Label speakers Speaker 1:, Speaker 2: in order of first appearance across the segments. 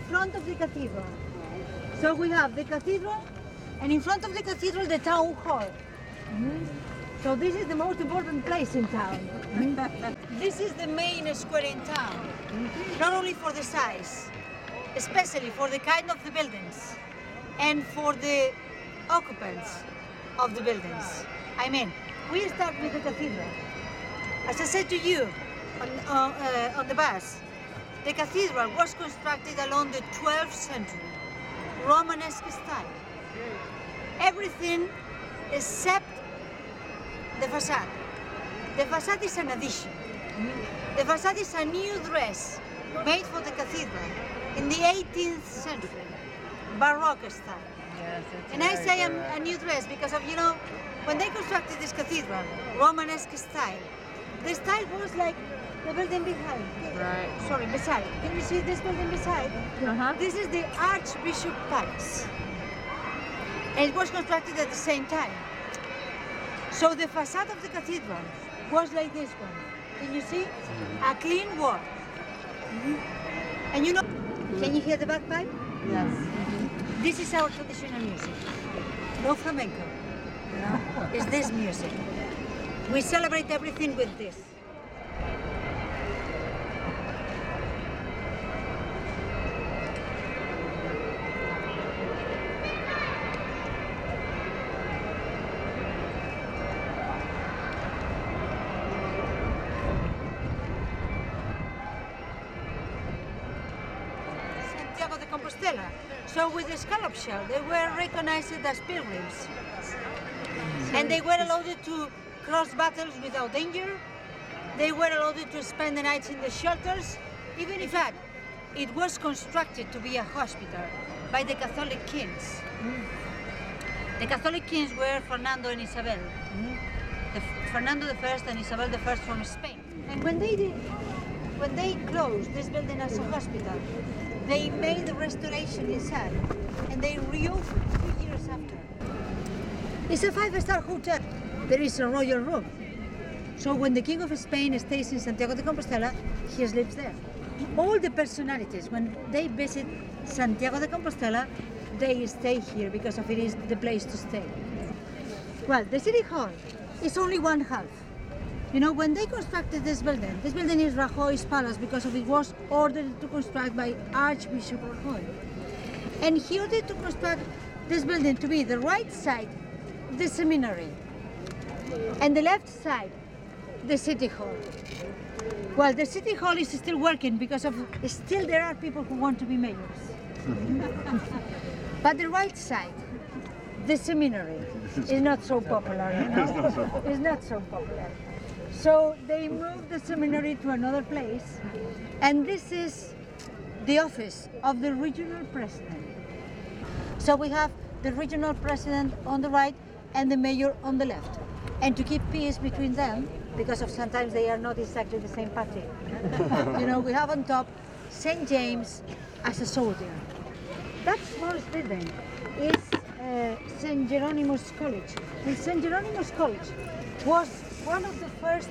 Speaker 1: front of the cathedral. So we have the cathedral, and in front of the cathedral, the town hall. So this is the most important place in town. This is the main square in town, not only for the size, especially for the kind of the buildings and for the occupants of the buildings. I mean, we start with the cathedral. As I said to you on the bus, the cathedral was constructed along the 12th century, Romanesque style. Everything except the facade. The facade is an addition. The facade is a new dress made for the cathedral in the 18th century, Baroque style.
Speaker 2: Yes,
Speaker 1: And I say a new dress because of, you know, when they constructed this cathedral, Romanesque style, the style was like the building behind.
Speaker 2: Right.
Speaker 1: Sorry, beside. Can you see this building beside? This is the Archbishop Palace. And it was constructed at the same time. So the facade of the cathedral was like this one. Can you see? A clean wall. And you know, can you hear the bagpipe?
Speaker 2: Yes.
Speaker 1: This is our traditional music. No flamenco. No. It's this music. We celebrate everything with this. Santiago de Compostela. So with the scallop shell, they were recognized as pilgrims. And they were allowed to cross battles without danger. They were allowed to spend the nights in the shelters. Even in fact, it was constructed to be a hospital by the Catholic kings. The Catholic kings were Fernando and Isabel. Fernando I and Isabel I from Spain. And when they closed this building as a hospital, they made the restoration inside and they reopened 2 years after. It's a 5-star hotel. There is a royal room. So when the King of Spain stays in Santiago de Compostela, he sleeps there. All the personalities, when they visit Santiago de Compostela, they stay here because of it is the place to stay. Well, the city hall is only one half. You know, when they constructed this building is Rajoy's palace because of it was ordered to construct by Archbishop Rajoy. And he ordered to construct this building to be the right side, the seminary, and the left side, the city hall. Well, the city hall is still working because of still there are people who want to be mayors. But the right side, the seminary, is not so popular. You know? It's not so popular. So they moved the seminary to another place, and this is the office of the regional president. So we have the regional president on the right and the mayor on the left. And to keep peace between them, because of sometimes they are not exactly the same party, you know, we have on top St. James as a soldier. That small building is St. Jeronimo's College. And St. Jeronimo's College was one of the first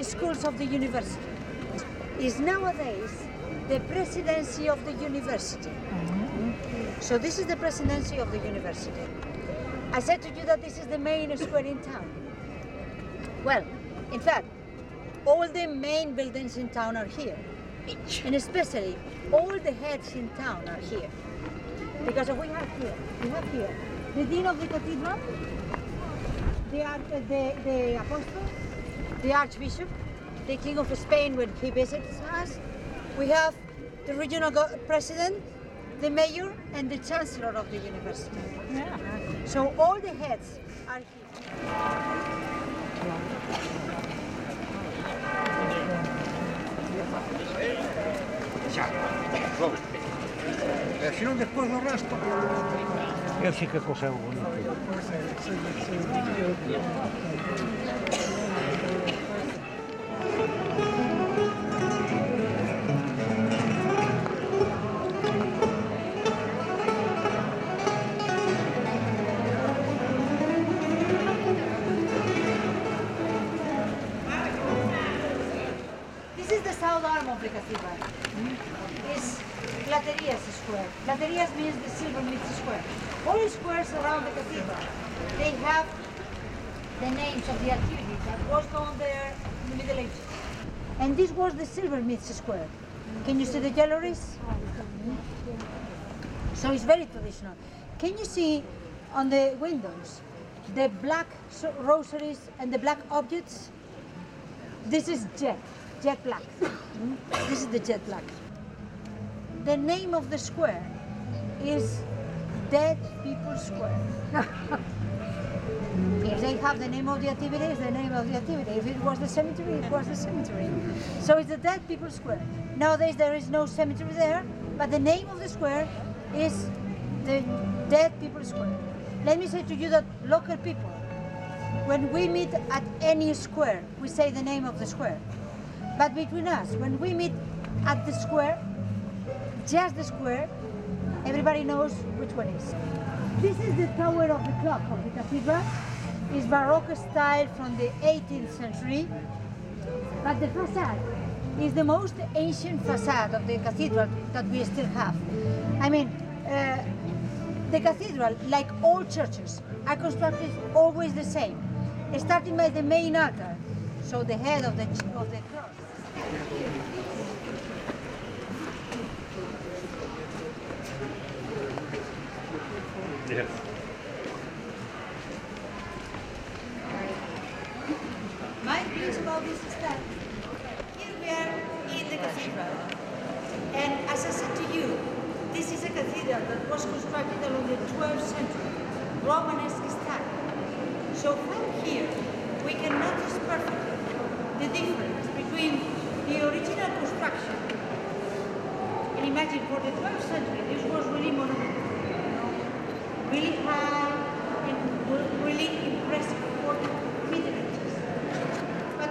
Speaker 1: schools of the university. Is nowadays the presidency of the university. So this is the presidency of the university. I said to you that this is the main square in town. Well, in fact, all the main buildings in town are here. And especially all the heads in town are here. Because we have here the dean of the cathedral, the apostle, the archbishop, the king of Spain when he visits us. We have the regional president, the mayor, and the chancellor of the university.
Speaker 2: Yeah.
Speaker 1: So all the heads are here.
Speaker 3: E se non despois do resto.
Speaker 4: Eu sí que coseu bonito.
Speaker 1: This is the south arm of the cathedral. It's Platerias Square. Platerias means the silversmith square. All squares around the cathedral, they have the names of the activities that was done there in the Middle Ages. And this was the silversmith square. Can you see the galleries? So it's very traditional. Can you see on the windows the black rosaries and the black objects? This is jet black. This is the jet black. The name of the square is Dead People Square. If they have the name of the activity, it's the name of the activity. If it was the cemetery, it was the cemetery. So it's the Dead People Square. Nowadays there is no cemetery there, but the name of the square is the Dead People Square. Let me say to you that local people, when we meet at any square, we say the name of the square. But between us, when we meet at the square, just the square, everybody knows which one is. This is the tower of the clock of the cathedral. It's Baroque style from the 18th century, but the facade is the most ancient facade of the cathedral that we still have. I mean, the cathedral, like all churches, are constructed always the same, starting by the main altar, so the head of the cross.
Speaker 4: Yes.
Speaker 1: My views about this is that here we are in the cathedral, and as I said to you, this is a cathedral that was constructed along the 12th century, Romanesque style. So from here, we can notice perfectly the difference between the original construction, and imagine for the 12th century, this was really monumental, really high and really impressive for Middle Ages. But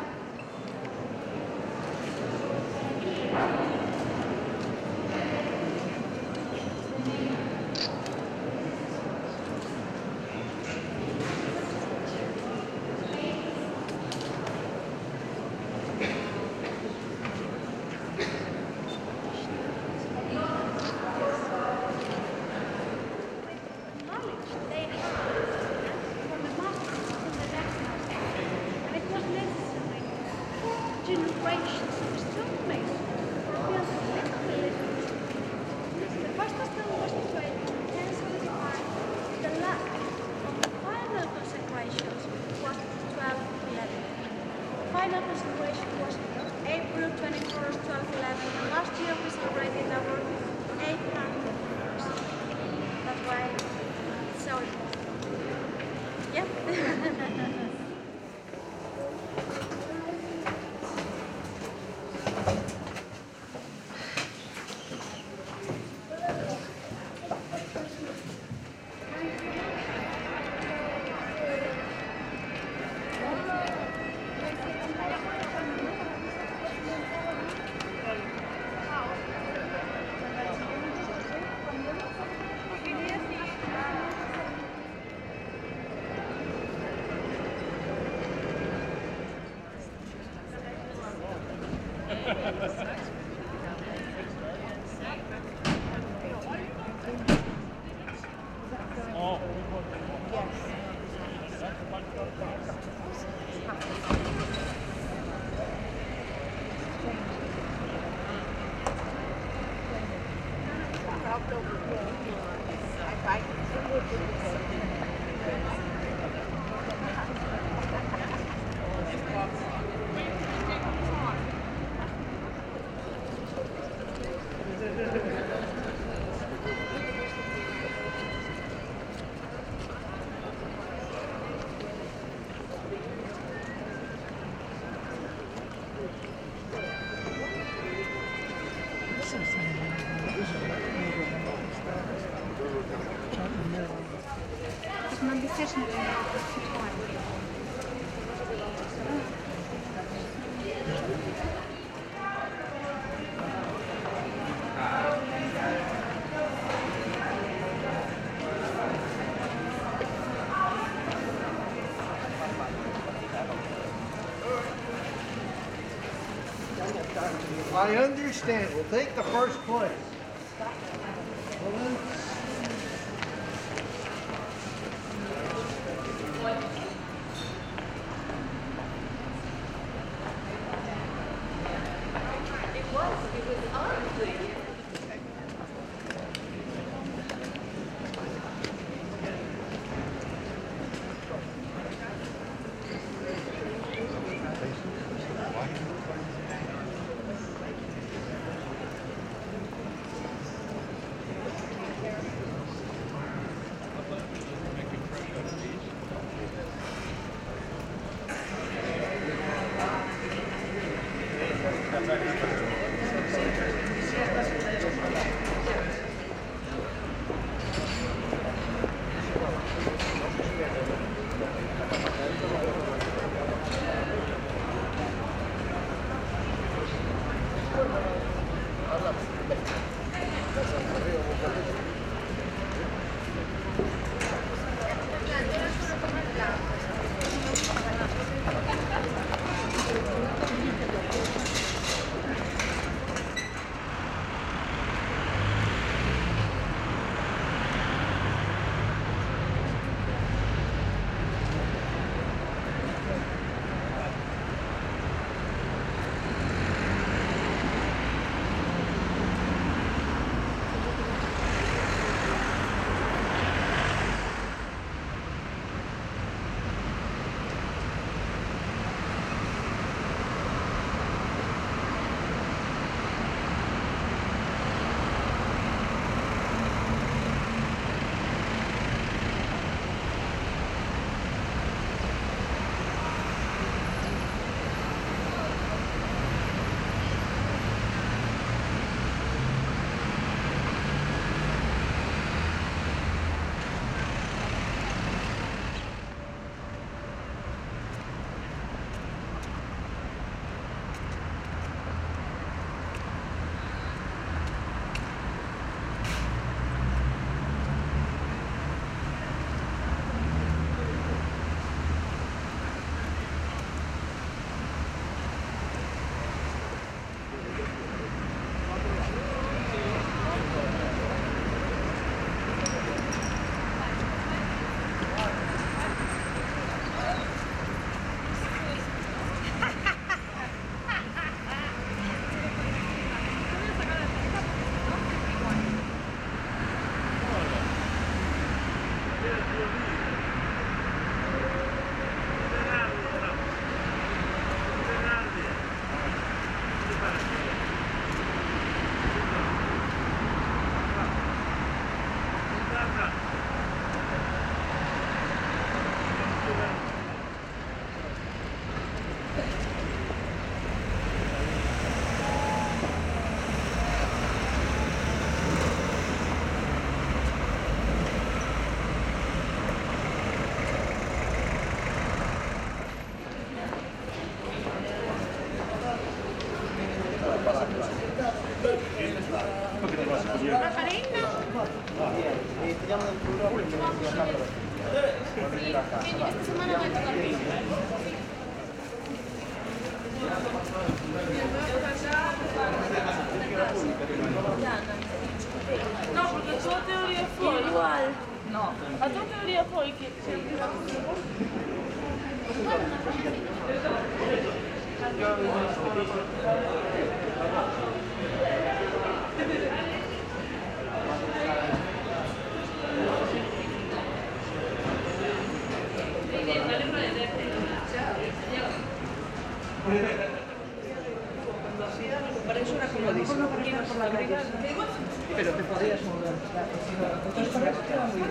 Speaker 2: final consecration was April 21st, 1211, and last year we celebrated our 800th anniversary. That's why it's so important. Yeah.
Speaker 3: I understand. We'll take the first place.
Speaker 2: Esta semana voy a tocar piso.
Speaker 5: No, perché c'ho la teoria fuori. Uguale. No. La tua teoria poi che c'è
Speaker 6: Para eso era comodísimo. Pero te podías mover. Entonces, para eso queda muy bien.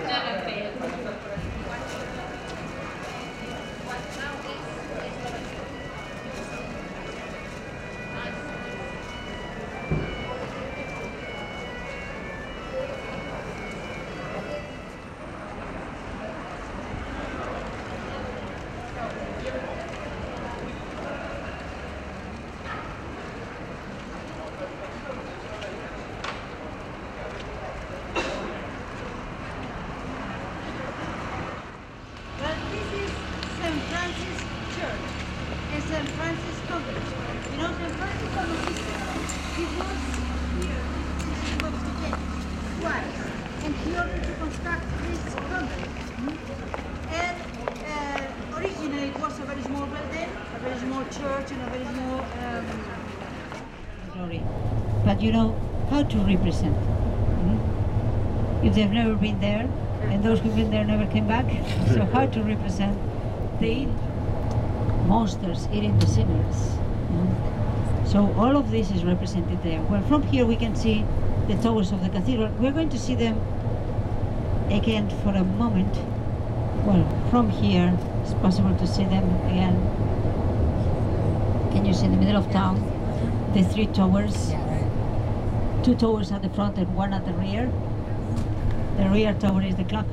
Speaker 1: St. Francis Convent. You know, St. Francis of Assisi, he was here in Compostela twice, and he ordered to construct this convent. And originally it was a very small building, a very small church, and a very small glory. But you know how to represent. If they've never been there, and those who've been there never came back, so how to represent the monsters eating the sinners. So all of this is represented there. Well, from here we can see the towers of the cathedral. We're going to see them again for a moment. Well, from here it's possible to see them again. Can you see in the middle of town the three towers? Two towers at the front and one at the rear. The rear tower is the clock